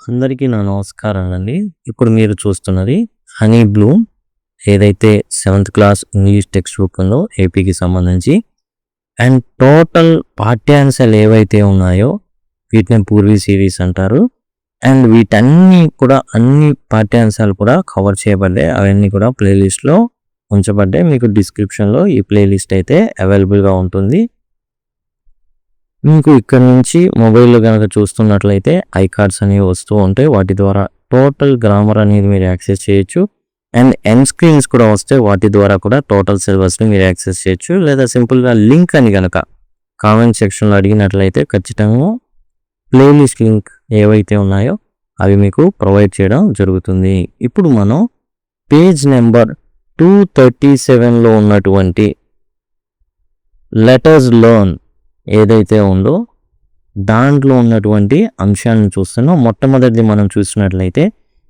అందరికీ నా నమస్కారాలండి. ఇప్పుడు మీరు చూస్తున్నది 'హనీ బ్లూమ్' ఏదైతే 7th class English text book ఉందో ఏపీకి సంబంధించి. అండ్ టోటల్ పాఠ్యాంశాలు ఏవైతే ఉన్నాయో వీటిని పూర్వీ సిరీస్ అంటారు. అండ్ వీటన్నీ కూడా అన్ని పాఠ్యాంశాలు కూడా కవర్ చేయబడ్డాయి. అవన్నీ కూడా ప్లేలిస్ట్లో ఉంచబడ్డాయి. మీకు డిస్క్రిప్షన్లో ఈ ప్లేలిస్ట్ అయితే అవైలబుల్గా ఉంటుంది. మీకు ఇక్కడ నుంచి మొబైల్లో కనుక చూస్తున్నట్లయితే ఐకార్డ్స్ అనేవి వస్తూ ఉంటాయి. వాటి ద్వారా టోటల్ గ్రామర్ అనేది మీరు యాక్సెస్ చేయొచ్చు. అండ్ ఎండ్ స్క్రీన్స్ కూడా వస్తే వాటి ద్వారా కూడా టోటల్ సిలబస్ని మీరు యాక్సెస్ చేయొచ్చు. లేదా సింపుల్గా లింక్ అని కనుక కామెంట్ సెక్షన్లో అడిగినట్లయితే ఖచ్చితంగా ప్లేలిస్ట్ లింక్ ఏవైతే ఉన్నాయో అవి మీకు ప్రొవైడ్ చేయడం జరుగుతుంది. ఇప్పుడు మనం పేజ్ నెంబర్ 237లో ఉన్నటువంటి లెటర్స్ లెర్న్ ఏదైతే ఉందో దాంట్లో ఉన్నటువంటి అంశాలను చూస్తున్నాం. మొట్టమొదటిది మనం చూసినట్లయితే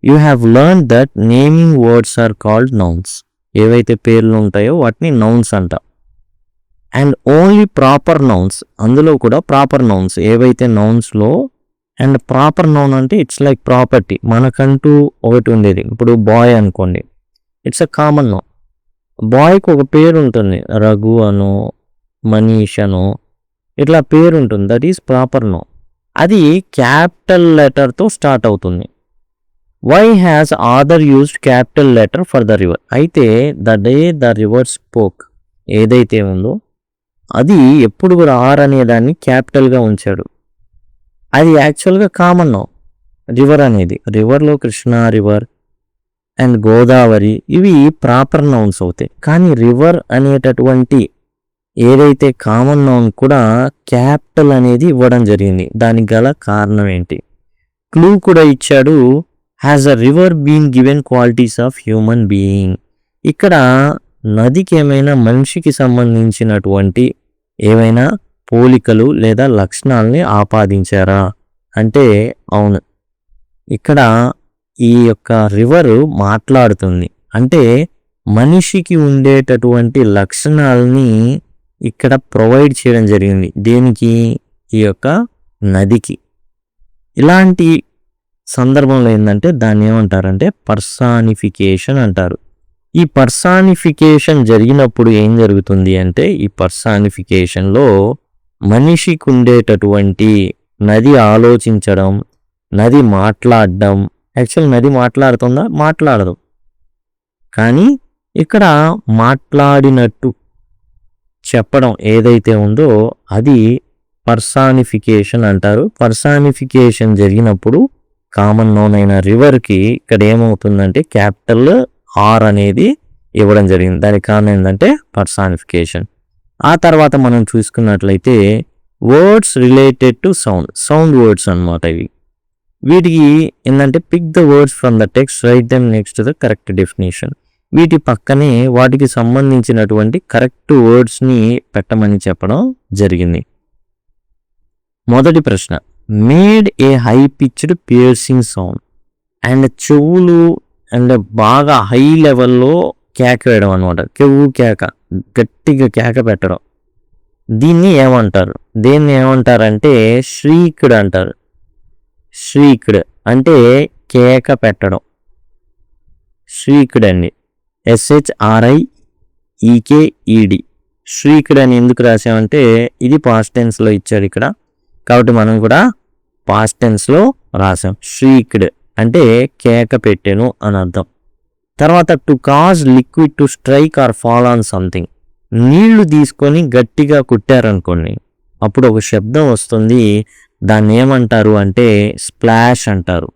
you have learn that naming words are called nouns. ఏవైతే పేర్లు ఉంటాయో వాటిని నౌన్స్ అంట. అండ్ ఓన్లీ ప్రాపర్ నౌన్స్, అందులో కూడా ప్రాపర్ నౌన్స్ ఏవైతే నౌన్స్లో. అండ్ ప్రాపర్ నౌన్ అంటే ఇట్స్ లైక్ ప్రాపర్టీ, మనకంటూ ఒకటి ఉండేది. ఇప్పుడు బాయ్ అనుకోండి, ఇట్స్ అ కామన్ నౌన్. బాయ్కి ఒక పేరు ఉంటుంది, రఘు అనో మనీష్ అనో ఇట్లా పేరు ఉంటుంది. That is proper noun. అది క్యాపిటల్ లెటర్తో స్టార్ట్ అవుతుంది. Why has author used capital letter for the river. అయితే the day the river spoke ఏదైతే ఉందో అది ఎప్పుడు కూడా ఆర్ అనే దాన్ని క్యాపిటల్గా ఉంచాడు. అది యాక్చువల్గా కామన్ నౌన్. రివర్ అనేది, రివర్లో కృష్ణ రివర్ అండ్ గోదావరి ఇవి ప్రాపర్ నౌన్స్ అవుతాయి. కానీ రివర్ అనేటటువంటి ఏదైతే కామన్ నౌన్ కూడా క్యాపిటల్ అనేది ఇవ్వడం జరిగింది. దానికి గల కారణం ఏంటి? క్లూ కూడా ఇచ్చాడు. Has a river been given qualities of human being. ఇక్కడ నదికి ఏమైనా మనిషికి సంబంధించినటువంటి ఏవైనా పోలికలు లేదా లక్షణాలని ఆపాదించారా అంటే అవును. ఇక్కడ ఈ యొక్క రివర్ మాట్లాడుతుంది. అంటే మనిషికి ఉండేటటువంటి లక్షణాలని ఇక్కడ ప్రొవైడ్ చేయడం జరిగింది. దేనికి? ఈ యొక్క నదికి. ఇలాంటి సందర్భంలో ఏంటంటే దాన్ని ఏమంటారంటే పర్సానిఫికేషన్ అంటారు. ఈ పర్సానిఫికేషన్ జరిగినప్పుడు ఏం జరుగుతుంది అంటే ఈ పర్సానిఫికేషన్లో మనిషికి ఉండేటటువంటి నది ఆలోచించడం, నది మాట్లాడడం. యాక్చువల్ నది మాట్లాడుతుందా? మాట్లాడదు. కానీ ఇక్కడ మాట్లాడినట్టు చెప్పడం ఏదైతే ఉందో అది పర్సానిఫికేషన్ అంటారు. పర్సానిఫికేషన్ జరిగినప్పుడు కామన్ నౌన్ అయిన రివర్కి ఇక్కడ ఏమవుతుందంటే క్యాపిటల్ ఆర్ అనేది ఇవ్వడం జరిగింది. దానికి కారణం ఏంటంటే పర్సానిఫికేషన్. ఆ తర్వాత మనం చూసుకున్నట్లయితే words related to sound words అన్నమాట ఇవి. వీటికి ఏంటంటే pick the words from the text, write them next to the correct definition. వీటి పక్కనే వాటికి సంబంధించినటువంటి కరెక్ట్ వర్డ్స్ని పెట్టమని చెప్పడం జరిగింది. మొదటి ప్రశ్న, made a high pitched piercing sound. And చెవులు అండ్ బాగా హై లెవెల్లో కేక వేయడం అనమాట. కెవ్వు కేక, గట్టిగా కేక పెట్టడం. దీన్ని ఏమంటారు? దేన్ని ఏమంటారంటే ష్రీక్డ్ అంటారు. ష్రీక్డ్ అంటే కేక పెట్టడం. ష్రీక్డ్ అండి, SHRIEKED. ష్రీక్డ్ అని ఎందుకు రాసామంటే ఇది పాస్ట్ టెన్స్లో ఇచ్చాడు ఇక్కడ, కాబట్టి మనం కూడా పాస్ట్ టెన్స్లో రాసాం. ష్రీక్డ్ అంటే కేక పెట్టెను అని అర్థం. తర్వాత to cause liquid to strike or fall on something. నీళ్లు తీసుకొని గట్టిగా కుట్టారనుకోండి, అప్పుడు ఒక శబ్దం వస్తుంది. దాన్ని ఏమంటారు అంటే స్ప్లాష్ అంటారు.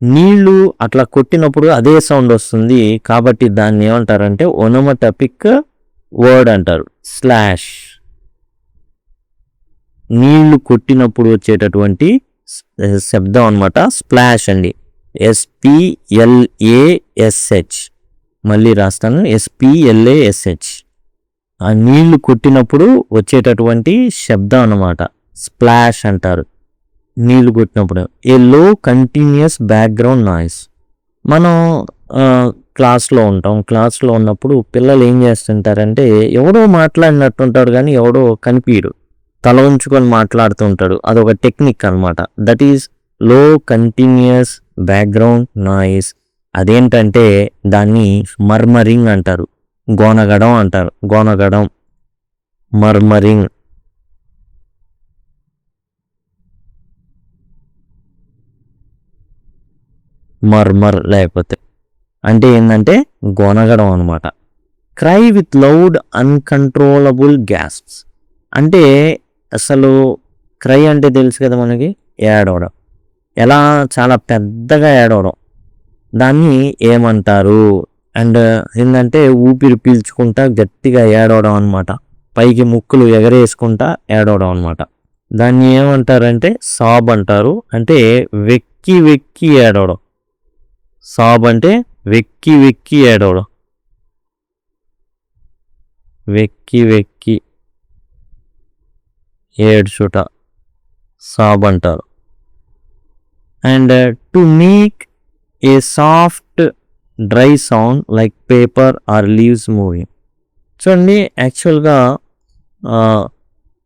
నీళ్లు అట్లా కొట్టినప్పుడు అదే సౌండ్ వస్తుంది, కాబట్టి దాన్ని ఏమంటారంటే ఒనోమాటోపిక్ వర్డ్ అంటారు, స్లాష్. నీళ్లు కొట్టినప్పుడు వచ్చేటటువంటి శబ్దం అనమాట స్ప్లాష్ అండి. SPLASH. మళ్ళీ రాస్తాను, SPLASH. ఆ నీళ్లు కొట్టినప్పుడు వచ్చేటటువంటి శబ్దం అన్నమాట స్ప్లాష్ అంటారు. నీళ్లు కొట్టినప్పుడు ఏ లో కంటిన్యూస్ బ్యాక్గ్రౌండ్ నాయిస్. మనం క్లాస్లో ఉంటాం. క్లాస్లో ఉన్నప్పుడు పిల్లలు ఏం చేస్తుంటారంటే ఎవడో మాట్లాడినట్టుంటాడు కానీ ఎవడో కనిపించడు, తల ఉంచుకొని మాట్లాడుతూ ఉంటాడు. అదొక టెక్నిక్ అనమాట. That is low continuous background noise. అదేంటంటే దాన్ని మర్మరింగ్ అంటారు, గోనగడం అంటారు, గోనగడం, మర్మరింగ్. మర్మర్ లేకపోతే అంటే ఏంటంటే గోనగడం అనమాట. Cry with loud uncontrollable gasps. అంటే అసలు క్రై అంటే తెలుసు కదా మనకి, ఏడవడం. ఎలా చాలా పెద్దగా ఏడవడం, దాన్ని ఏమంటారు? అండ్ ఏంటంటే ఊపిరి పీల్చుకుంటా గట్టిగా ఏడవడం అనమాట, పైకి ముక్కులు ఎగరేసుకుంటా ఏడవడం అనమాట. దాన్ని ఏమంటారంటే సాబ్ అంటారు. అంటే వెక్కి వెక్కి ఏడవడం. సాబ్ అంటే వెక్కి వెక్కి ఏడవడం, వెక్కి వెక్కి ఏడ్చుట సాబ్ అంటారు. And to make a soft dry sound like paper or leaves moving. చూడండి, యాక్చువల్గా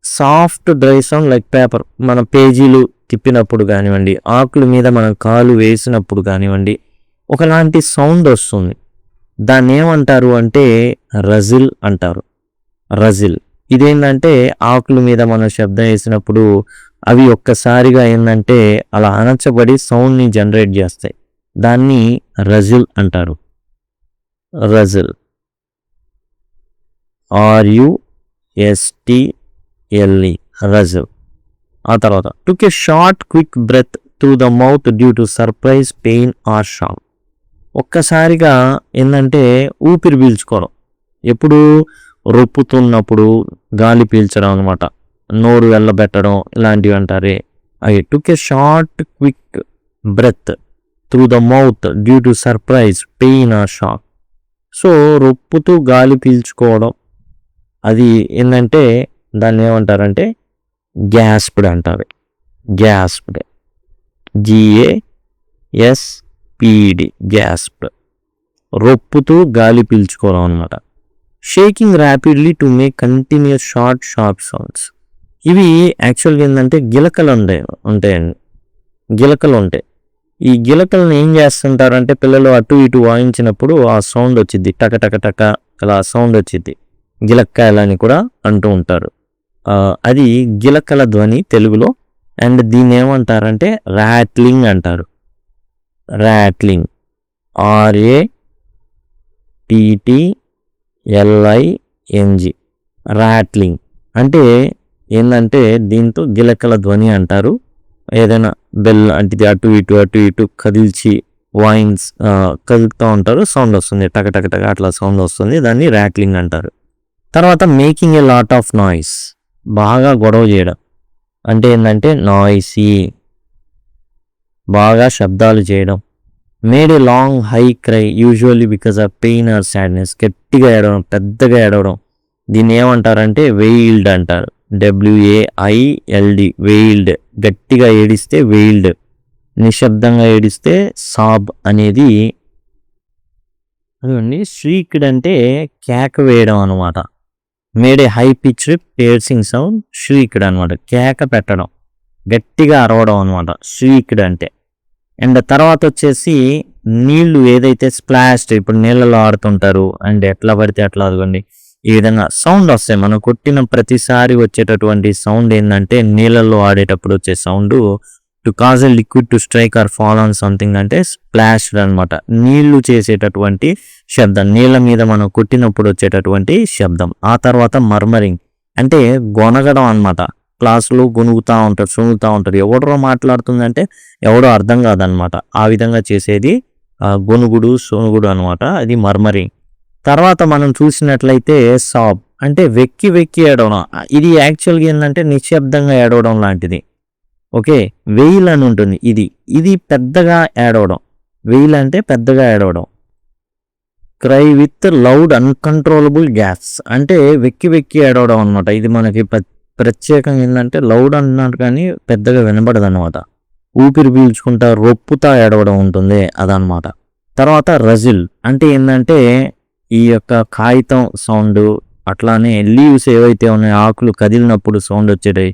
soft dry sound like paper, మన పేజీలు తిప్పినప్పుడు కానివ్వండి, ఆకుల మీద మనం కాలు వేసినప్పుడు కానివ్వండి, ఒకలాంటి సౌండ్ వస్తుంది. దాన్ని ఏమంటారు అంటే రజిల్ అంటారు, రజిల్. ఇదేంటంటే ఆకుల మీద మనం శబ్దం వేసినప్పుడు అవి ఒక్కసారిగా ఏంటంటే అలా అణచబడి సౌండ్ని జనరేట్ చేస్తాయి. దాన్ని రజిల్ అంటారు, రజిల్. RUSTLE, రజిల్. ఆ తర్వాత టుక్ a short quick breath through the mouth due to surprise, pain or shock. ఒక్కసారిగా ఏంటంటే ఊపిరి పీల్చుకోవడం, ఎప్పుడు రొప్పుతున్నప్పుడు గాలి పీల్చడం అనమాట, నోరు వెళ్ళబెట్టడం ఇలాంటివి అంటారే అవి. Took a short quick breath through the mouth due to surprise, pain or shock. So రొప్పుతూ గాలి పీల్చుకోవడం, అది ఏంటంటే దాన్ని ఏమంటారంటే గ్యాస్ప్డ్ అంటారు, గ్యాస్ప్డ్, GASPD, గ్యాస్ప్డ్. రొప్పుతూ గాలి పీల్చుకోవడం అనమాట. Shaking rapidly to make continuous short sharp sounds. ఇవి యాక్చువల్గా ఏంటంటే గిలకలు ఉంటాయండి, గిలకలు ఉంటాయి. ఈ గిలకలను ఏం చేస్తుంటారంటే పిల్లలు అటు ఇటు వాయించినప్పుడు ఆ సౌండ్ వచ్చింది, టక టక టక అలా సౌండ్ వచ్చింది, గిలక్కాయలని కూడా అంటూ ఉంటారు. అది గిలకల ధ్వని తెలుగులో. అండ్ దీన్ని ఏమంటారంటే ర్యాట్లింగ్ అంటారు, ర్యాట్లింగ్, RATTLING, ర్యాట్లింగ్. అంటే ఏంటంటే దీంతో గిలకల ధ్వని అంటారు. ఏదైనా బెల్ అంటే అటు ఇటు కదిల్చి కదులుతూ ఉంటారు, సౌండ్ వస్తుంది, టక టక టక అట్లా సౌండ్ వస్తుంది, దాన్ని ర్యాట్లింగ్ అంటారు. తర్వాత making a lot of noise, బాగా గొడవ చేయడం అంటే ఏంటంటే నాయిసీ, బాగా శబ్దాలు చేయడం. Made a long high cry usually because of pain or sadness, గట్టిగా ఏడవడం, పెద్దగా ఏడవడం. దీన్ని ఏమంటారంటే వెయిల్డ్ అంటారు, WAILD, వెయిల్డ్. గట్టిగా ఏడిస్తే వెయిల్డ్, నిశ్శబ్దంగా ఏడిస్తే సాబ్ అనేది. అదండి శ్రీక్డ్ అంటే కేక వేయడం అనమాట. Made a high pitched piercing sound, shrieked అనమాట, కేక పెట్టడం, గట్టిగా అరవడం అనమాట శ్రీక్డ్ అంటే. అండ్ తర్వాత వచ్చేసి నీళ్లు ఏదైతే స్ప్లాష్డ్, ఇప్పుడు నీళ్ళలో ఆడుతుంటారు అండ్ ఎట్లా పడితే అట్లా అదిగోండి ఈ విధంగా సౌండ్ వస్తాయి. మనం కొట్టిన ప్రతిసారి వచ్చేటటువంటి సౌండ్ ఏంటంటే నీళ్ళల్లో ఆడేటప్పుడు వచ్చే sound. To cause a liquid to strike or fall on something అంటే స్ప్లాష్డ్ అనమాట, నీళ్లు చేసేటటువంటి శబ్దం, నీళ్ళ మీద మనం కొట్టినప్పుడు వచ్చేటటువంటి శబ్దం. ఆ తర్వాత మర్మరింగ్ అంటే గొనగడం అనమాట. క్లాసులో గొనుగుతూ ఉంటారు, సొనుగుతూ ఉంటారు, ఎవడో మాట్లాడుతుందంటే ఎవడో అర్థం కాదనమాట, ఆ విధంగా చేసేది గొనుగుడు, సొనుగుడు అనమాట, అది మర్మరింగ్. తర్వాత మనం చూసినట్లయితే సాబ్ అంటే వెక్కి వెక్కి ఏడవడం. ఇది యాక్చువల్గా ఏంటంటే నిశ్శబ్దంగా ఏడవడం లాంటిది. ఓకే, వెయిల్ అని ఉంటుంది, ఇది పెద్దగా ఏడవడం, వెయిల్ అంటే పెద్దగా ఏడవడం. Cry with loud uncontrollable gas అంటే వెక్కి వెక్కి ఏడవడం అనమాట. ఇది మనకి ప్రత్యేకంగా ఏంటంటే లౌడ్ అన్నారు కానీ పెద్దగా వినబడదు అనమాట, ఊపిరి పీల్చుకుంటా రొప్పుతా ఏడవడం ఉంటుంది అదనమాట. తర్వాత రజిల్ అంటే ఏంటంటే ఈ యొక్క కాగితం సౌండ్, అట్లానే లీవ్స్ ఏవైతే ఉన్నాయో ఆకులు కదిలినప్పుడు సౌండ్ వచ్చేవి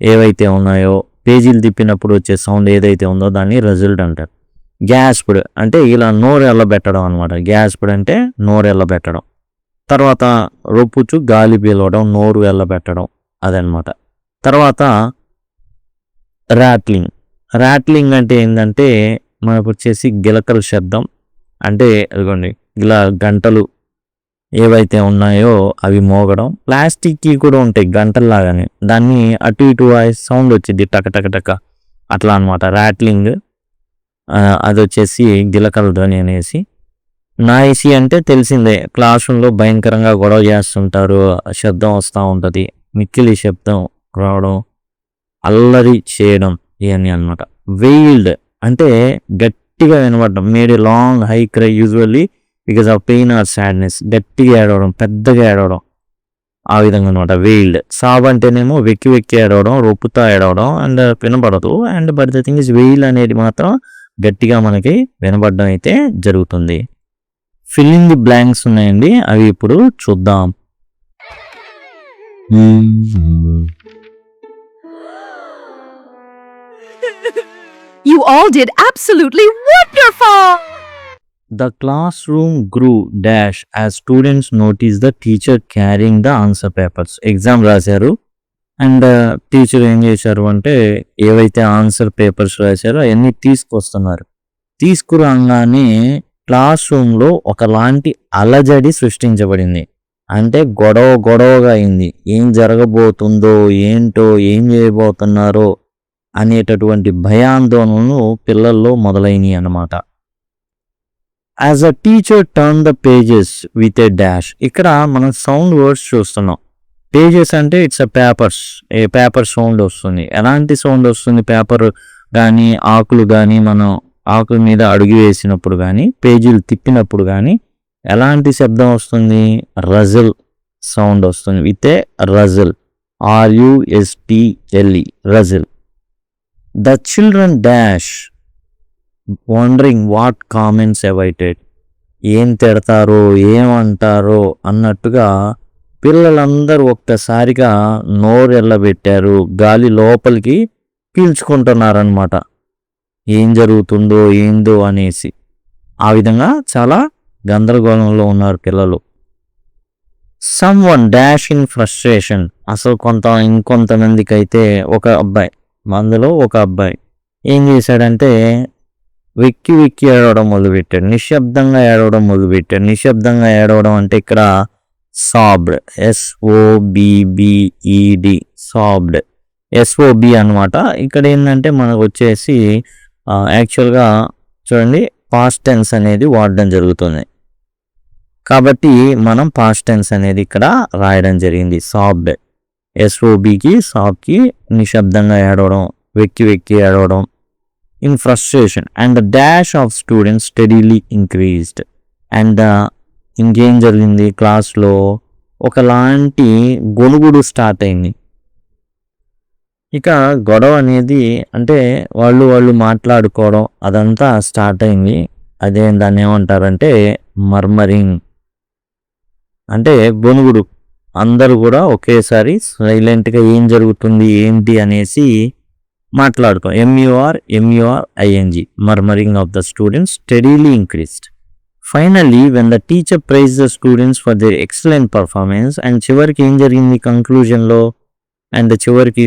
ఏవైతే ఉన్నాయో పేజీలు తిప్పినప్పుడు వచ్చే సౌండ్ ఏదైతే ఉందో దాన్ని రిజల్ట్ అంటారు. గ్యాస్ప్డ్ అంటే ఇలా నోరు ఎల్లబెట్టడం అనమాట. గ్యాస్ప్డ్ అంటే నోరు ఎల్లబెట్టడం. తర్వాత రొప్పుచు గాలి పీలవడం, నోరు ఎల్లబెట్టడం అదనమాట. తర్వాత ర్యాట్లింగ్ అంటే ఏంటంటే మనకు వచ్చేసి గిలకల శబ్దం. అంటే అదిగోండి ఇలా గంటలు ఏవైతే ఉన్నాయో అవి మోగడం. ప్లాస్టిక్కి కూడా ఉంటాయి గంటల్లాగానే, దాన్ని అటు ఇటు సౌండ్ వచ్చింది టక టక టక అట్లా అనమాట ర్యాట్లింగ్. అది వచ్చేసి గిలకల ధ్వని అనేసి. నాయిసీ అంటే తెలిసిందే, క్లాస్ రూమ్లో భయంకరంగా గొడవ చేస్తుంటారు, శబ్దం వస్తూ ఉంటుంది, మిక్కిలి శబ్దం రావడం, అల్లరి చేయడం ఇవన్నీ అనమాట. వెయిల్డ్ అంటే గట్టిగా వినబడడం. Made a long high cry usually because of pain or sadness. గట్టిగా ఏడవడం, పెద్దగా ఏడవడం, ఆ విధంగా అనమాట వెయిల్డ్. సాబ్ అంటేనేమో వెక్కి వెక్కి ఏడవడం, రొప్పుతా ఏడవడం అండ్ వినబడదు. And but the thing is wail అనేది మాత్రం గట్టిగా మనకి వినబడడం అయితే జరుగుతుంది. ఫిల్ ఇన్ ది బ్లాంక్స్ ఉన్నాయండి, అవి ఇప్పుడు చూద్దాం. You all did absolutely wonderful! The classroom grew dash as students noticed the teacher carrying the answer papers. Exam రాశారు అండ్ టీచర్ ఏం చేశారు అంటే ఏవైతే ఆన్సర్ పేపర్స్ రాశారో అవన్నీ తీసుకొస్తున్నారు. తీసుకురాగానే క్లాస్ రూమ్లో ఒకలాంటి అలజడి సృష్టించబడింది. అంటే గొడవగా అయింది. ఏం జరగబోతుందో ఏంటో, ఏం చేయబోతున్నారో అనేటటువంటి భయాందోళనలు పిల్లల్లో మొదలైనవి అన్నమాట. As a teacher turn the pages with A dash. ఇక్కడ మనం సౌండ్ వర్డ్స్ చూస్తున్నాం. పేజెస్ అంటే ఇట్స్ ఏ పేపర్ సౌండ్ వస్తుంది. ఎలాంటి సౌండ్ వస్తుంది? పేపర్ కానీ ఆకులు కానీ మనం ఆకుల మీద అడుగు వేసినప్పుడు కానీ పేజీలు తిప్పినప్పుడు కానీ ఎలాంటి శబ్దం వస్తుంది? రజల్ సౌండ్ వస్తుంది. With a rustle, RUSTLE, rustle. The children dash wondering what comments awaited. ఏం తిడతారో ఏమంటారో అన్నట్టుగా పిల్లలందరూ ఒక్కసారిగా నోరు ఎల్లబెట్టారు, గాలి లోపలికి పీల్చుకుంటున్నారనమాట. ఏం జరుగుతుందో ఏందో అనేసి ఆ విధంగా చాలా గందరగోళంలో ఉన్నారు పిల్లలు. Some one dash in frustration. అసలు ఇంకొంతమందికి అయితే అందులో ఒక అబ్బాయి ఏం చేశాడంటే వెక్కి వెక్కి ఏడవడం మొదలుపెట్టాడు, నిశ్శబ్దంగా ఏడవడం మొదలుపెట్టాడు. నిశ్శబ్దంగా ఏడవడం అంటే ఇక్కడ సాబ్డ్, SOBBED, సాబ్డ్, SOB అనమాట. ఇక్కడ ఏంటంటే మనకు వచ్చేసి యాక్చువల్గా చూడండి పాస్ట్ టెన్స్ అనేది వాడడం జరుగుతుంది కాబట్టి మనం పాస్ట్ టెన్స్ అనేది ఇక్కడ రాయడం జరిగింది. సాబ్డ్, SOBకి సాబ్కి నిశ్శబ్దంగా ఏడవడం, వెక్కి వెక్కి ఏడవడం. In frustration and the dash of students steadily increased. And ఇంకేం జరిగింది? క్లాస్లో ఒకలాంటి గొనుగుడు స్టార్ట్ అయింది. ఇక గొడవ అనేది అంటే వాళ్ళు మాట్లాడుకోవడం అదంతా స్టార్ట్ అయింది. అదే దాన్ని ఏమంటారంటే మర్మరింగ్, అంటే గొనుగుడు. అందరూ కూడా ఒకేసారి సైలెంట్గా ఏం జరుగుతుంది ఏంటి అనేసి మాట్లాడుకో. MURMURING, murmuring of the students steadily increased. Finally when the teacher praise the students for their excellent performance. And చివరికి ఏం జరిగింది కంక్లూజన్లో? అండ్ చివరికి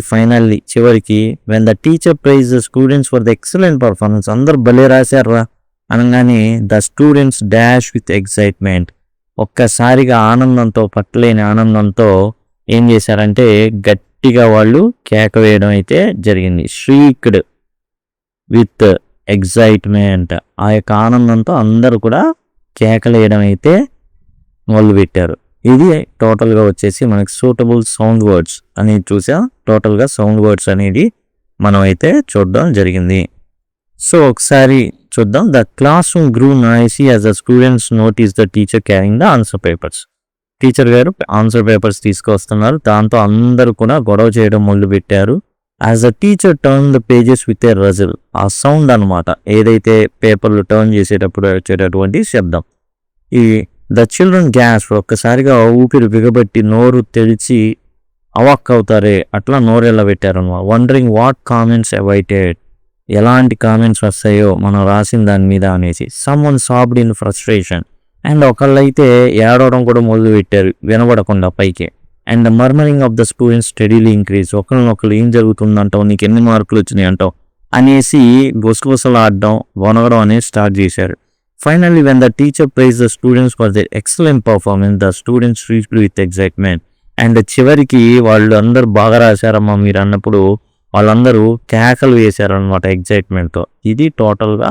when the teacher praise the students for the excellent performance. అందరు భలే రాశారా అనగానే the students dash with excitement. ఒక్కసారిగా ఆనందంతో, పట్టలేని ఆనందంతో ఏం చేశారంటే గట్టిగా వాళ్ళు కేక వేయడం అయితే జరిగింది. షీక్డ్ విత్ ఎక్సైట్మెంట్. ఆ యొక్క ఆనందంతో అందరూ కూడా కేకలు వేయడం అయితే మొదలుపెట్టారు. ఇది టోటల్గా వచ్చేసి మనకి సూటబుల్ సౌండ్ వర్డ్స్ అనేది చూసా. టోటల్గా సౌండ్ వర్డ్స్ అనేది మనం అయితే చూడడం జరిగింది. సో ఒకసారి చూద్దాం. The classroom grew noisy as the students notice the teacher carrying the answer papers. Teacher గారు ఆన్సర్ పేపర్స్ తీసుకొస్తున్నారు, దాంతో అందరూ కూడా గొడవ చేయడం మొదలుపెట్టారు. As the teacher turn the pages with a rustle. ఆ సౌండ్ అనమాట ఏదైతే పేపర్లు టర్న్ చేసేటప్పుడు వచ్చేటటువంటి శబ్దం. ఈ ద చిల్డ్రన్ గ్యాస్ ఒక్కసారిగా ఊపిరి బిగబట్టి నోరు తెరిచి అవాక్ అవుతారే అట్లా నోరెళ్ళ పెట్టారనమాట. వండరింగ్ వాట్ కామెంట్స్ అవైటెడ్, ఎలాంటి కామెంట్స్ వస్తాయో మనం రాసిన దాని మీద అనేసి. Someone sobbed in frustration, and ఒకళ్ళైతే ఏడవడం కూడా మొదలు పెట్టారు వినబడకుండా పైకి. And the murmuring of the students steadily increase, ఒకరినొకరు ఏం జరుగుతుందంటావు, నీకు ఎన్ని మార్కులు వచ్చినాయి అంటావు అనేసి గుసగుసలు ఆడడం వనగడం అనేది స్టార్ట్ చేశారు. Finally when the teacher praise the students for the excellent performance, the students reached with excitement. And చివరికి వాళ్ళు అందరూ బాగా రాశారమ్మా మీరు అన్నప్పుడు వాళ్ళందరూ కేకలు వేశారనమాట ఎగ్జైట్మెంట్తో. ఇది టోటల్గా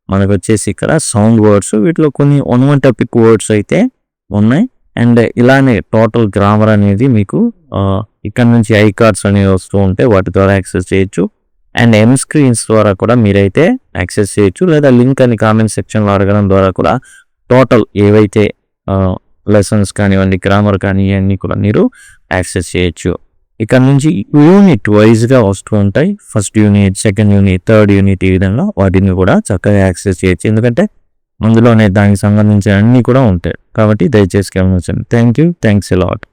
మనకు వచ్చేసి ఇక్కడ సౌండ్ వర్డ్స్. వీటిలో కొన్ని ఒనోమాటోపిక్ వర్డ్స్ అయితే ఉన్నాయి. అండ్ ఇలానే టోటల్ గ్రామర్ అనేది మీకు ఇక్కడ నుంచి ఐ కార్డ్స్ అనేవి వస్తూ ఉంటే వాటి ద్వారా యాక్సెస్ చేయొచ్చు. అండ్ ఎం స్క్రీన్స్ ద్వారా కూడా మీరైతే యాక్సెస్ చేయొచ్చు, లేదా లింక్ అని కామెంట్ సెక్షన్లో అడగడం ద్వారా కూడా టోటల్ ఏవైతే లెసన్స్ కానివ్వండి, గ్రామర్ కానీ ఇవన్నీ కూడా మీరు యాక్సెస్ చేయొచ్చు. ఇక్కడ నుంచి యూనిట్ వైజ్గా వస్తూ ఉంటాయి. First unit, second unit, third unit, ఈ విధంగా వాటిని కూడా చక్కగా యాక్సెస్ చేయొచ్చు. ఎందుకంటే అందులోనే దానికి సంబంధించిన అన్నీ కూడా ఉంటాయి కాబట్టి దయచేసి గమనించండి. Thank you, thanks a lot.